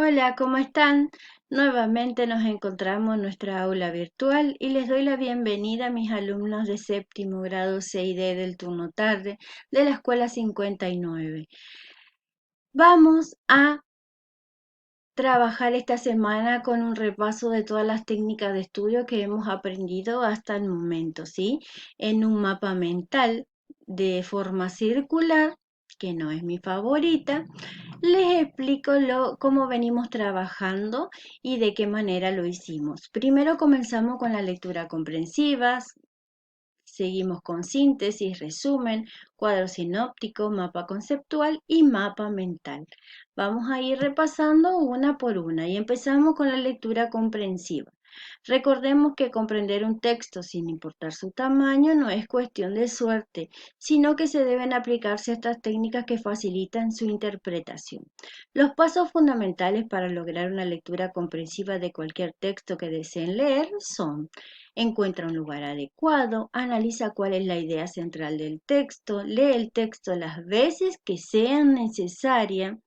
Hola, ¿cómo están? Nuevamente nos encontramos en nuestra aula virtual y les doy la bienvenida a mis alumnos de séptimo grado C y D del turno tarde de la escuela 59. Vamos a trabajar esta semana con un repaso de todas las técnicas de estudio que hemos aprendido hasta el momento, ¿sí? En un mapa mental de forma circular, que no es mi favorita, les explico cómo venimos trabajando y de qué manera lo hicimos. Primero comenzamos con la lectura comprensiva, seguimos con síntesis, resumen, cuadro sinóptico, mapa conceptual y mapa mental. Vamos a ir repasando una por una y empezamos con la lectura comprensiva. Recordemos que comprender un texto sin importar su tamaño no es cuestión de suerte, sino que se deben aplicar ciertas técnicas que facilitan su interpretación. Los pasos fundamentales para lograr una lectura comprensiva de cualquier texto que deseen leer son: encuentra un lugar adecuado, analiza cuál es la idea central del texto, lee el texto las veces que sean necesarias,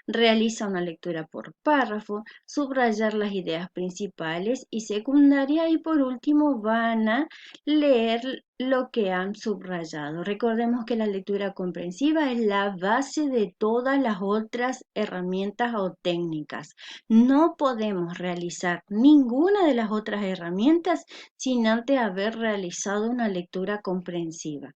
realiza una lectura por párrafo, subrayar las ideas principales y secundarias y por último van a leer lo que han subrayado. Recordemos que la lectura comprensiva es la base de todas las otras herramientas o técnicas. No podemos realizar ninguna de las otras herramientas sin antes haber realizado una lectura comprensiva.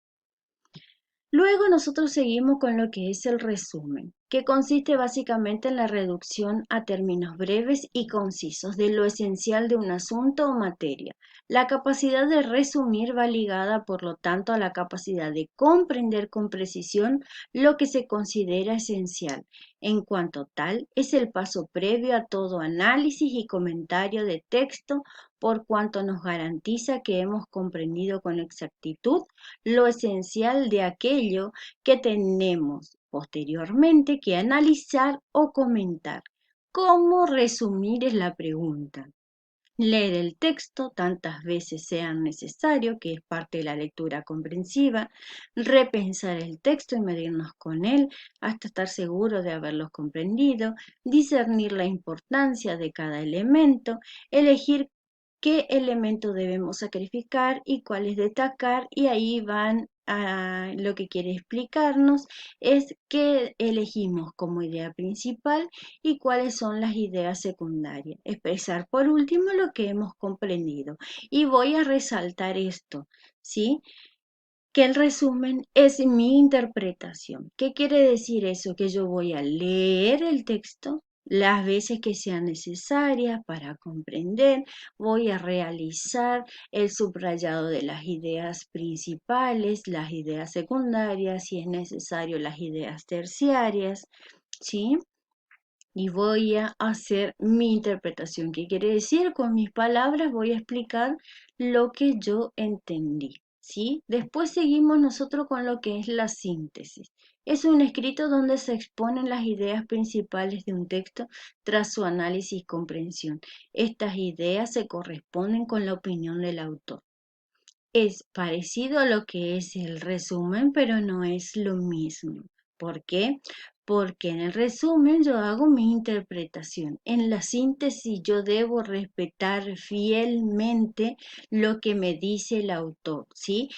Luego nosotros seguimos con lo que es el resumen, que consiste básicamente en la reducción a términos breves y concisos de lo esencial de un asunto o materia. La capacidad de resumir va ligada, por lo tanto, a la capacidad de comprender con precisión lo que se considera esencial. En cuanto tal, es el paso previo a todo análisis y comentario de texto, por cuanto nos garantiza que hemos comprendido con exactitud lo esencial de aquello que tenemos posteriormente que analizar o comentar. ¿Cómo resumir es la pregunta? Leer el texto tantas veces sea necesario, que es parte de la lectura comprensiva, repensar el texto y medirnos con él hasta estar seguro de haberlos comprendido, discernir la importancia de cada elemento, elegir qué elemento debemos sacrificar y cuáles destacar, y ahí van a lo que quiere explicarnos es qué elegimos como idea principal y cuáles son las ideas secundarias. Expresar por último lo que hemos comprendido. Y voy a resaltar esto, ¿sí? Que el resumen es mi interpretación. ¿Qué quiere decir eso? Que yo voy a leer el texto las veces que sean necesarias para comprender, voy a realizar el subrayado de las ideas principales, las ideas secundarias, si es necesario las ideas terciarias, ¿sí? Y voy a hacer mi interpretación. ¿Qué quiere decir? Con mis palabras voy a explicar lo que yo entendí, ¿sí? Después seguimos nosotros con lo que es la síntesis. Es un escrito donde se exponen las ideas principales de un texto tras su análisis y comprensión. Estas ideas se corresponden con la opinión del autor. Es parecido a lo que es el resumen, pero no es lo mismo. ¿Por qué? Porque en el resumen yo hago mi interpretación. En la síntesis yo debo respetar fielmente lo que me dice el autor, ¿sí?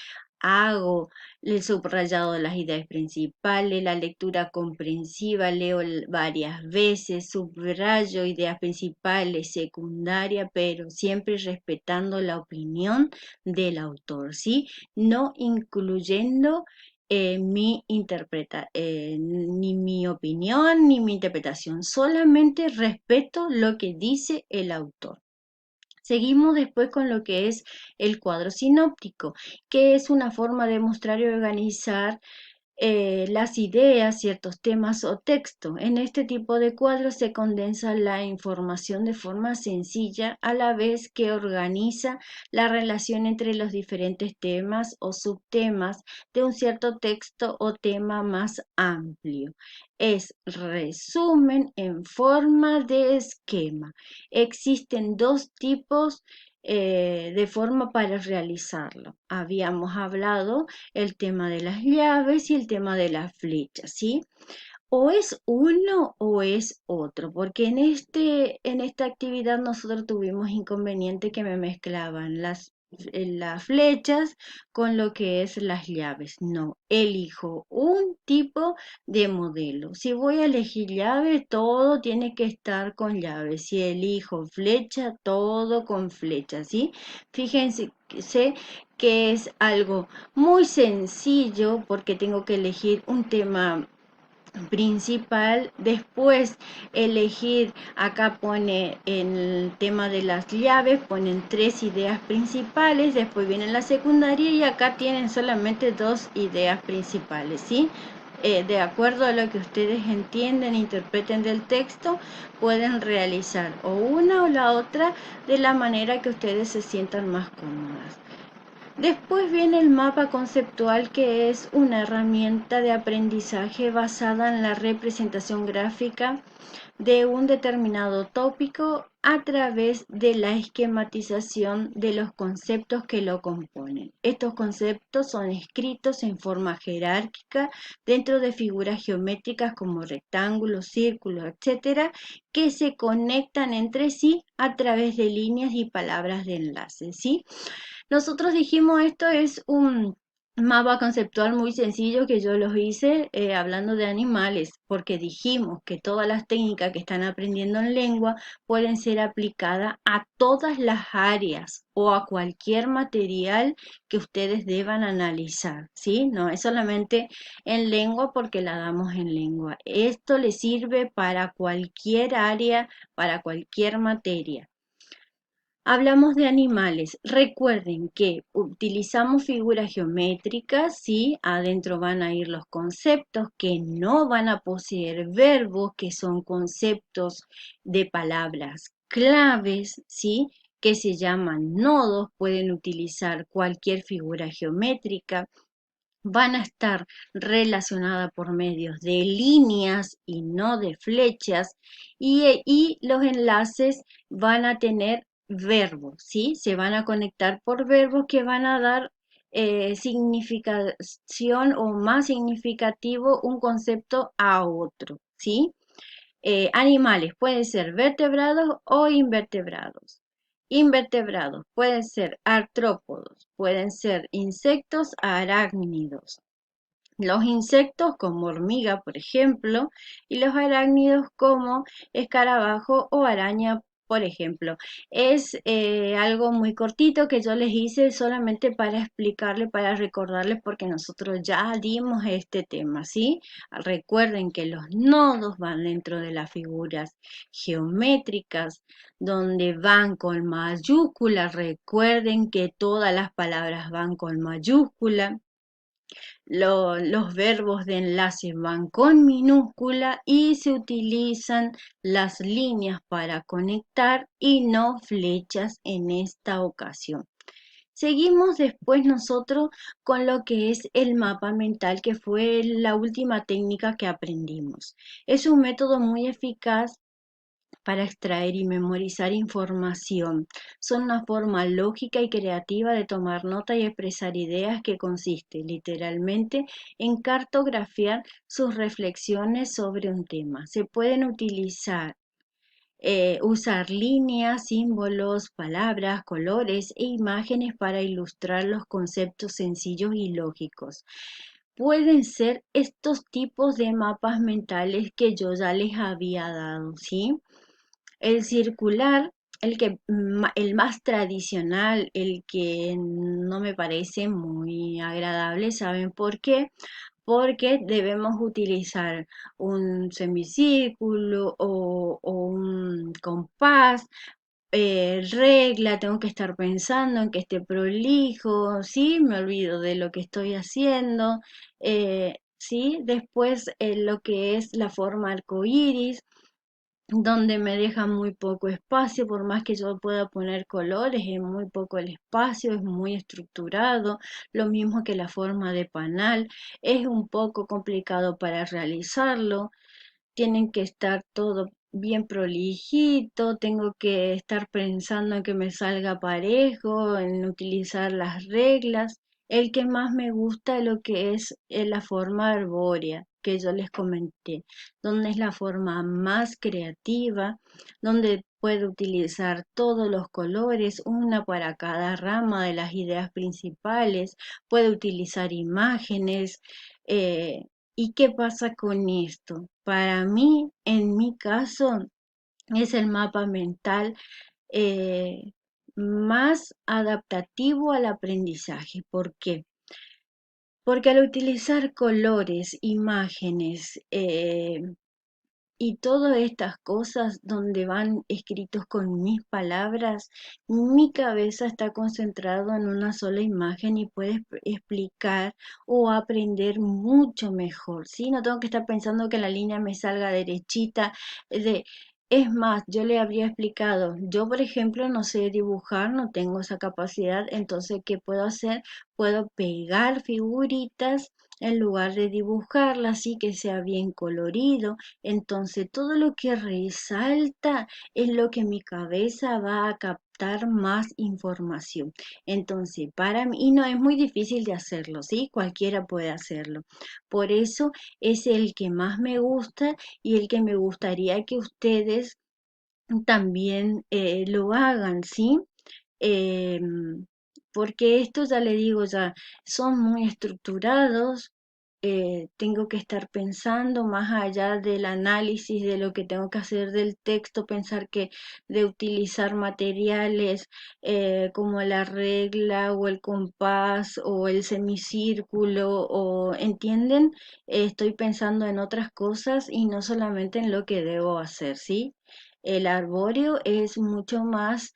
Hago el subrayado de las ideas principales, la lectura comprensiva, leo varias veces, subrayo ideas principales, secundarias, pero siempre respetando la opinión del autor, ¿sí? No incluyendo ni mi opinión ni mi interpretación, solamente respeto lo que dice el autor. Seguimos después con lo que es el cuadro sinóptico, que es una forma de mostrar y organizar las ideas, ciertos temas o texto. En este tipo de cuadros se condensa la información de forma sencilla, a la vez que organiza la relación entre los diferentes temas o subtemas de un cierto texto o tema más amplio. Es resumen en forma de esquema. Existen dos tipos de forma para realizarlo. Habíamos hablado el tema de las llaves y el tema de las flechas, ¿sí? O es uno o es otro, porque en esta actividad nosotros tuvimos inconveniente que me mezclaban las flechas con lo que es las llaves. No, elijo un tipo de modelo. Si voy a elegir llave, todo tiene que estar con llave. Si elijo flecha, todo con flecha, ¿sí? Fíjense sé que es algo muy sencillo porque tengo que elegir un tema principal, después elegir, acá pone en el tema de las llaves, ponen tres ideas principales, después viene la secundaria y acá tienen solamente dos ideas principales, ¿sí? De acuerdo a lo que ustedes entienden, interpreten del texto, pueden realizar o una o la otra de la manera que ustedes se sientan más cómodas. Después viene el mapa conceptual, que es una herramienta de aprendizaje basada en la representación gráfica de un determinado tópico a través de la esquematización de los conceptos que lo componen. Estos conceptos son escritos en forma jerárquica dentro de figuras geométricas como rectángulos, círculos, etcétera, que se conectan entre sí a través de líneas y palabras de enlace, ¿sí? Nosotros dijimos, esto es un mapa conceptual muy sencillo que yo los hice hablando de animales, porque dijimos que todas las técnicas que están aprendiendo en lengua pueden ser aplicadas a todas las áreas o a cualquier material que ustedes deban analizar, ¿sí? No es solamente en lengua porque la damos en lengua. Esto le sirve para cualquier área, para cualquier materia. Hablamos de animales. Recuerden que utilizamos figuras geométricas, ¿sí? Adentro van a ir los conceptos que no van a poseer verbos, que son conceptos de palabras claves, ¿sí? Que se llaman nodos, pueden utilizar cualquier figura geométrica, van a estar relacionadas por medios de líneas y no de flechas, y los enlaces van a tener verbos, ¿sí? Se van a conectar por verbos que van a dar significación o más significativo un concepto a otro, ¿sí? Animales pueden ser vertebrados o invertebrados. Invertebrados pueden ser artrópodos, pueden ser insectos arácnidos. Los insectos como hormiga, por ejemplo, y los arácnidos como escarabajo o araña, por ejemplo. Es algo muy cortito que yo les hice solamente para explicarles, para recordarles, porque nosotros ya dimos este tema, ¿sí? Recuerden que los nodos van dentro de las figuras geométricas, donde van con mayúscula. Recuerden que todas las palabras van con mayúscula. Los verbos de enlace van con minúscula y se utilizan las líneas para conectar y no flechas en esta ocasión. Seguimos después nosotros con lo que es el mapa mental, que fue la última técnica que aprendimos. Es un método muy eficaz para extraer y memorizar información. Son una forma lógica y creativa de tomar nota y expresar ideas, que consiste literalmente en cartografiar sus reflexiones sobre un tema. Se pueden usar líneas, símbolos, palabras, colores e imágenes para ilustrar los conceptos sencillos y lógicos. Pueden ser estos tipos de mapas mentales que yo ya les había dado, ¿sí? El circular, el más tradicional, el que no me parece muy agradable. ¿Saben por qué? Porque debemos utilizar un semicírculo o un compás, regla, tengo que estar pensando en que esté prolijo, ¿sí? Me olvido de lo que estoy haciendo, ¿sí? Después lo que es la forma arcoíris, donde me deja muy poco espacio, por más que yo pueda poner colores, es muy poco el espacio, es muy estructurado, lo mismo que la forma de panal, es un poco complicado para realizarlo, tienen que estar todo bien prolijito, tengo que estar pensando en que me salga parejo, en utilizar las reglas. El que más me gusta es lo que es la forma arbórea. que yo les comenté, donde es la forma más creativa, donde puede utilizar todos los colores, una para cada rama de las ideas principales, puede utilizar imágenes. ¿Y qué pasa con esto? Para mí, en mi caso, es el mapa mental eh, más adaptativo al aprendizaje. ¿Por qué? Porque al utilizar colores, imágenes, y todas estas cosas donde van escritos con mis palabras, mi cabeza está concentrado en una sola imagen y puede explicar o aprender mucho mejor, ¿sí? No tengo que estar pensando que la línea me salga derechita. Es más, yo le habría explicado, yo por ejemplo no sé dibujar, no tengo esa capacidad, entonces ¿qué puedo hacer? Puedo pegar figuritas en lugar de dibujarlas, así que sea bien colorido. Entonces, todo lo que resalta es lo que mi cabeza va a captar más información. Entonces, para mí, y no es muy difícil de hacerlo, ¿sí? Cualquiera puede hacerlo. Por eso es el que más me gusta y el que me gustaría que ustedes también lo hagan, ¿sí? Em, Porque esto ya le digo, ya son muy estructurados, tengo que estar pensando más allá del análisis de lo que tengo que hacer del texto, pensar que de utilizar materiales como la regla o el compás o el semicírculo o, ¿entienden? Estoy pensando en otras cosas y no solamente en lo que debo hacer, ¿sí? El arbóreo es mucho más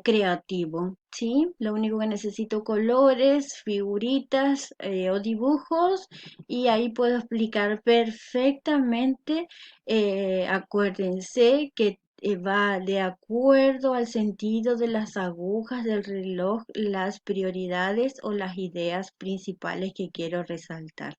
creativo, ¿sí? Lo único que necesito colores, figuritas o dibujos y ahí puedo explicar perfectamente. Acuérdense que va de acuerdo al sentido de las agujas del reloj, las prioridades o las ideas principales que quiero resaltar.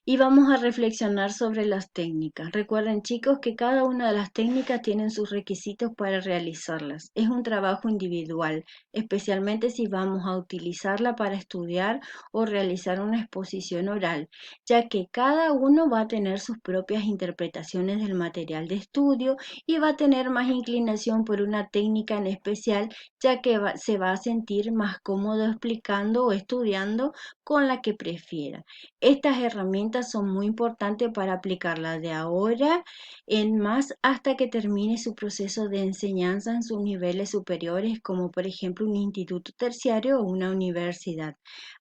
Y vamos a reflexionar sobre las técnicas. Recuerden, chicos, que cada una de las técnicas tienen sus requisitos para realizarlas. Es un trabajo individual, especialmente si vamos a utilizarla para estudiar o realizar una exposición oral, ya que cada uno va a tener sus propias interpretaciones del material de estudio y va a tener más inclinación por una técnica en especial, ya que se va a sentir más cómodo explicando o estudiando con la que prefiera. Estas herramientas son muy importantes para aplicarlas de ahora en más hasta que termine su proceso de enseñanza en sus niveles superiores, como por ejemplo un instituto terciario o una universidad.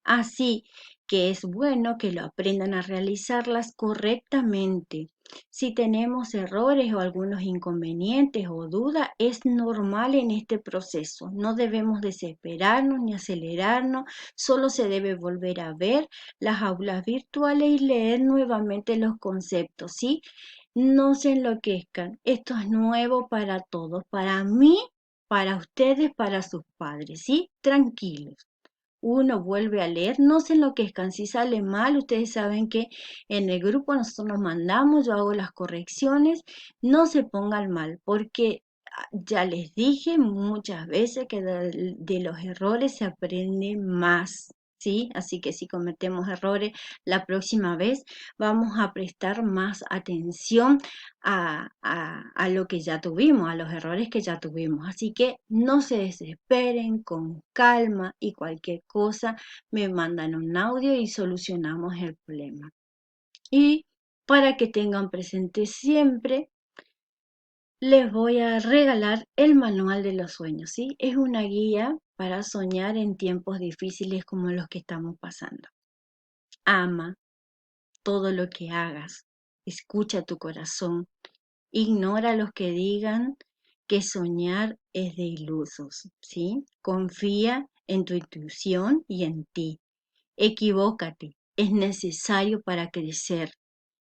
Así que es bueno que lo aprendan a realizarlas correctamente. Si tenemos errores o algunos inconvenientes o dudas, es normal en este proceso. No debemos desesperarnos ni acelerarnos, solo se debe volver a ver las aulas virtuales y leer nuevamente los conceptos, ¿sí? No se enloquezcan, esto es nuevo para todos, para mí, para ustedes, para sus padres, ¿sí? Tranquilos. Uno vuelve a leer, no se enloquezcan, si sale mal, ustedes saben que en el grupo nosotros nos mandamos, yo hago las correcciones, no se pongan mal, porque ya les dije muchas veces que de los errores se aprende más, ¿sí? Así que si cometemos errores, la próxima vez vamos a prestar más atención a lo que ya tuvimos, a los errores que ya tuvimos. Así que no se desesperen, con calma y cualquier cosa me mandan un audio y solucionamos el problema. Y para que tengan presente siempre, les voy a regalar el manual de los sueños, ¿sí? Es una guía para soñar en tiempos difíciles como los que estamos pasando. Ama todo lo que hagas. Escucha tu corazón. Ignora a los que digan que soñar es de ilusos, ¿sí? Confía en tu intuición y en ti. Equivócate, es necesario para crecer.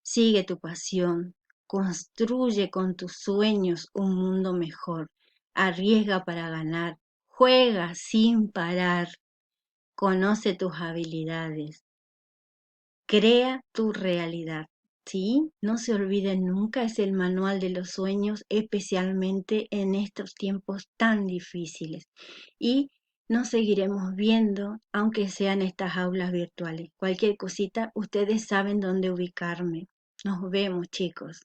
Sigue tu pasión, construye con tus sueños un mundo mejor. Arriesga para ganar, juega sin parar, conoce tus habilidades, crea tu realidad. ¿Sí? No se olviden nunca, es el manual de los sueños, especialmente en estos tiempos tan difíciles. Y Nos seguiremos viendo, aunque sean estas aulas virtuales. Cualquier cosita, ustedes saben dónde ubicarme. Nos vemos, chicos.